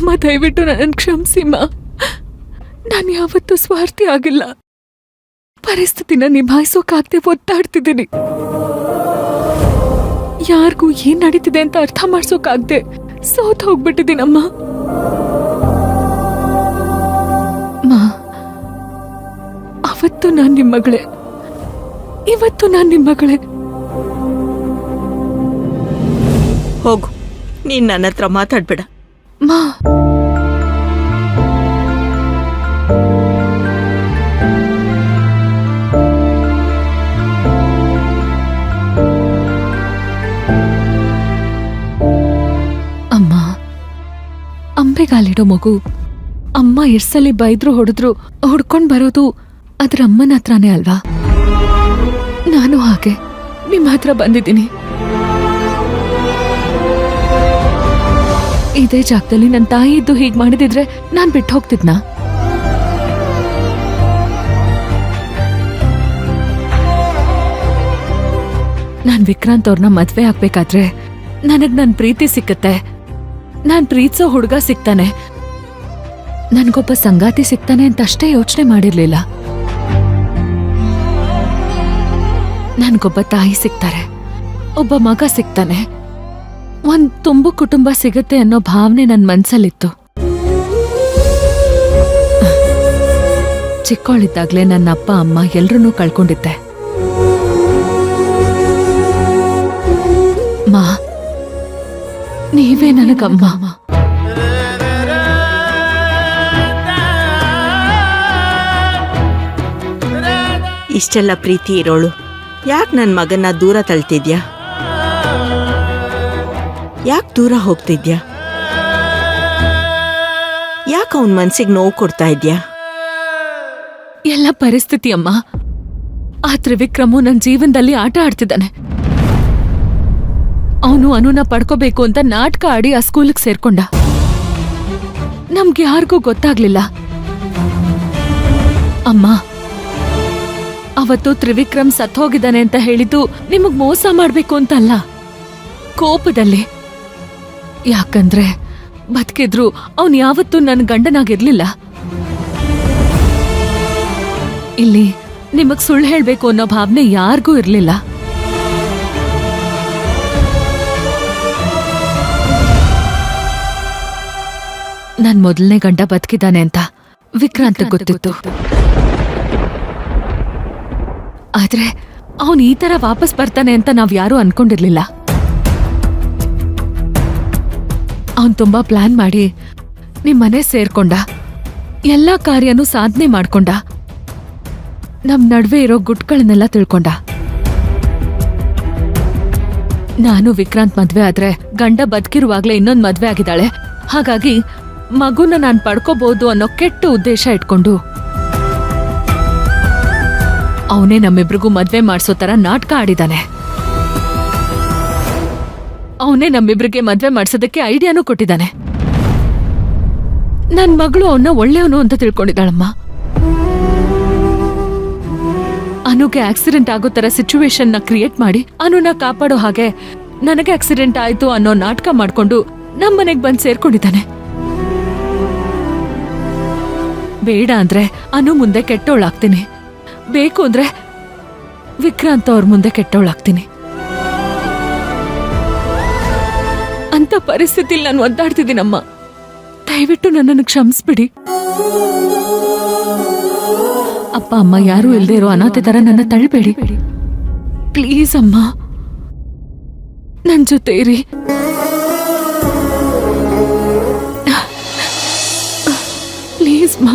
ಅಮ್ಮ ದಯವಿಟ್ಟು ನನ್ನ ಕ್ಷಮಿಸಿಮ್ಮ. ನಾನು ಯಾವತ್ತೂ ಸ್ವಾರ್ಥಿ ಆಗಿಲ್ಲ. ಪರಿಸ್ಥಿತಿನ ನಿಭಾಯಿಸೋಕಾಗ್ದೆ ಒತ್ತಾಡ್ತಿದ್ದೀನಿ. ಯಾರಿಗೂ ಏನ್ ನಡೀತಿದೆ ಅಂತ ಅರ್ಥ ಮಾಡ್ಸೋಕಾಗ್ದೆ ಸೋತ್ ಹೋಗ್ಬಿಟ್ಟಿದ್ದೀನಮ್ಮ. ಅವತ್ತು ನಾನ್ ನಿಮ್ಮ ಮಗಳೇ, ಇವತ್ತು ನಾನ್ ನಿಮ್ಮ ಮಗಳೇ. ಹೋಗು, ನೀನ್ ನನ್ನ ಹತ್ರ ಮಾತಾಡ್ಬೇಡ. ಮಾ, ಅಮ್ಮ, ಅಂಬೆಗಾಲಿಡೋ ಮಗು ಅಮ್ಮ ಎಷ್ಟ್ಸಲಿ ಬೈದ್ರು ಹೊಡೆದ್ರು ಹೊಡ್ಕೊಂಡ್ ಬರೋದು ಅದ್ರ ಅಮ್ಮನ ಹತ್ರನೇ ಅಲ್ವಾ? ನಾನು ಹಾಗೆ ನಿಮ್ಮ ಹತ್ರ ಬಂದಿದ್ದೀನಿ. ಇದೇ ಜಾಗದಲ್ಲಿ ನನ್ನ ತಾಯಿ ಇದ್ದು ಹೀಗ್ ಮಾಡಿದಿದ್ರೆ ನಾನ್ ಬಿಟ್ಟು ಹೋಗ್ತಿದ್ನಾ? ನಾನ್ ವಿಕ್ರಾಂತ್ ಅವ್ರನ್ನ ಮದ್ವೆ ಆಗ್ಬೇಕಾದ್ರೆ ನನಗ್ ನನ್ ಪ್ರೀತಿ ಸಿಕ್ಕತ್ತೆ, ನಾನ್ ಪ್ರೀತಿಸೋ ಹುಡುಗ ಸಿಗ್ತಾನೆ, ನನ್ಗೊಬ್ಬ ಸಂಗಾತಿ ಸಿಗ್ತಾನೆ ಅಂತ ಅಷ್ಟೇ ಯೋಚನೆ ಮಾಡಿರ್ಲಿಲ್ಲ. ನನ್ಗೊಬ್ಬ ತಾಯಿ ಸಿಗ್ತಾರೆ, ಒಬ್ಬ ಮಗ ಸಿಗ್ತಾನೆ, ಒಂದ್ ತುಂಬು ಕುಟುಂಬ ಸಿಗತ್ತೆ ಅನ್ನೋ ಭಾವನೆ ನನ್ ಮನ್ಸಲ್ಲಿತ್ತು. ಚಿಕ್ಕವಳಿದ್ದಾಗ್ಲೇ ನನ್ನ ಅಪ್ಪ ಅಮ್ಮ ಎಲ್ರನ್ನೂ ಕಳ್ಕೊಂಡಿದ್ದೆ. ಮಾ, ನೀವೇ ನನಗಮ್ಮ. ಇಷ್ಟೆಲ್ಲ ಪ್ರೀತಿ ಇರೋಳು ಯಾಕೆ ನನ್ನ ಮಗನ್ನ ದೂರ ತಳ್ತಿದ್ಯಾ? ಯಾಕೆ ದೂರ ಹೋಗ್ತಿದ್ಯಾ? ಯಾಕೆ ಅವನ ಮನ್ಸಿಗೆ ನೋವು ಕೊಡ್ತಾ ಇದ್ಯಾ? ಎಲ್ಲ ಪರಿಸ್ಥಿತಿ ಅಮ್ಮ. ಆ ತ್ರಿವಿಕ್ರಮು ನನ್ನ ಜೀವನದಲ್ಲಿ ಆಟ ಆಡ್ತಿದ್ದಾನೆ. ಅವನು ಅನುನ ಪಡ್ಕೋಬೇಕು ಅಂತ ನಾಟಕ ಆಡಿ ಆ ಸ್ಕೂಲಿಗೆ ಸೇರ್ಕೊಂಡ. ನಮ್ಗೆ ಯಾರಿಗೂ ಗೊತ್ತಾಗ್ಲಿಲ್ಲ. ಅಮ್ಮ, ಅವತ್ತು ತ್ರಿವಿಕ್ರಮ್ ಸತ್ತೋಗಿದ್ದಾನೆ ಅಂತ ಹೇಳಿದ್ದು ನಿಮಗ್ ಮೋಸ ಮಾಡ್ಬೇಕು ಅಂತಲ್ಲ, ಕೋಪದಲ್ಲಿ. ಯಾಕಂದ್ರೆ ಬದುಕಿದ್ರು ಅವನ್ ಯಾವತ್ತೂ ನನ್ನ ಗಂಡನಾಗಿರ್ಲಿಲ್ಲ. ಇಲ್ಲಿ ನಿಮಗ್ ಸುಳ್ಳು ಹೇಳ್ಬೇಕು ಅನ್ನೋ ಭಾವನೆ ಯಾರಿಗೂ ಇರ್ಲಿಲ್ಲ. ನನ್ ಮೊದಲನೇ ಗಂಡ ಬದುಕಿದ್ದಾನೆ ಅಂತ ವಿಕ್ರಾಂತ್ ಗೊತ್ತಿತ್ತು. ಆದ್ರೆ ಅವನ್ ಈ ತರ ವಾಪಸ್ ಬರ್ತಾನೆ ಅಂತ ನಾವ್ ಯಾರೂ ಅನ್ಕೊಂಡಿರ್ಲಿಲ್ಲ. ಅವನ್ ತುಂಬಾ ಪ್ಲಾನ್ ಮಾಡಿ ನಿಮ್ ಮನೆ ಸೇರ್ಕೊಂಡ, ಎಲ್ಲಾ ಕಾರ್ಯನೂ ಸಾಧನೆ ಮಾಡ್ಕೊಂಡ, ನಮ್ ನಡುವೆ ಇರೋ ಗುಟ್ಗಳನ್ನೆಲ್ಲ ತಿಳ್ಕೊಂಡ. ನಾನು ವಿಕ್ರಾಂತ್ ಮದ್ವೆ ಆದ್ರೆ ಗಂಡ ಬದುಕಿರುವಾಗ್ಲೇ ಇನ್ನೊಂದ್ ಮದ್ವೆ ಆಗಿದ್ದಾಳೆ, ಹಾಗಾಗಿ ಮಗುನ ನಾನ್ ಪಡ್ಕೋಬಹುದು ಅನ್ನೋ ಕೆಟ್ಟ ಉದ್ದೇಶ ಇಟ್ಕೊಂಡು ಅವನೇ ನಮ್ಮಿಬ್ರಿಗೂ ಮದ್ವೆ ಮಾಡ್ಸೋ ತರ ನಾಟಕ ಆಡಿದಾನೆ. ಅವನೇ ನಮ್ಮಿಬ್ರಿಗೆ ಮದ್ವೆ ಮಾಡ್ಸೋದಕ್ಕೆ ಐಡಿಯಾನೂ ಕೊಟ್ಟಿದ್ದಾನೆ. ನನ್ ಮಗಳು ಅವನ್ನ ಒಳ್ಳೆಯವನು ಅಂತ ತಿಳ್ಕೊಂಡಿದ್ದಾಳಮ್ಮ. ಅನುಗೆ ಆಕ್ಸಿಡೆಂಟ್ ಆಗೋ ತರ ಸಿಚುವೇಶನ್ ನ ಕ್ರಿಯೇಟ್ ಮಾಡಿ ಅನುನ ಕಾಪಾಡೋ ಹಾಗೆ ನನಗೆ ಆಕ್ಸಿಡೆಂಟ್ ಆಯ್ತು ಅನ್ನೋ ನಾಟಕ ಮಾಡ್ಕೊಂಡು ನಮ್ಮನೆಗ್ ಬಂದ್ ಸೇರ್ಕೊಂಡಿದ್ದಾನೆ. ಬೇಡ ಅಂದ್ರೆ ಅನು ಮುಂದೆ ಕೆಟ್ಟವಳಾಗ್ತೀನಿ, ಬೇಕು ಅಂದ್ರೆ ವಿಕ್ರಾಂತ್ ಅವ್ರ ಮುಂದೆ ಕೆಟ್ಟವಳಾಗ್ತೀನಿ ಅಂತ ಪರಿಸ್ಥಿತಿಲಿ ನಾನು ಒದ್ದಾಡ್ತಿದ್ದೀನಮ್ಮ. ದಯವಿಟ್ಟು ನನ್ನನ್ನು ಕ್ಷಮಿಸ್ಬಿಡಿ. ಅಪ್ಪ ಅಮ್ಮ ಯಾರೂ ಇಲ್ದೇ ಇರೋ ಅನಾಥೆ ತರ ನನ್ನ ತಳ್ಬೇಡಿ ಪ್ಲೀಸ್ ಅಮ್ಮ. ನನ್ ಜೊತೆ ಇರಿ ಪ್ಲೀಸ್ ಮಾ.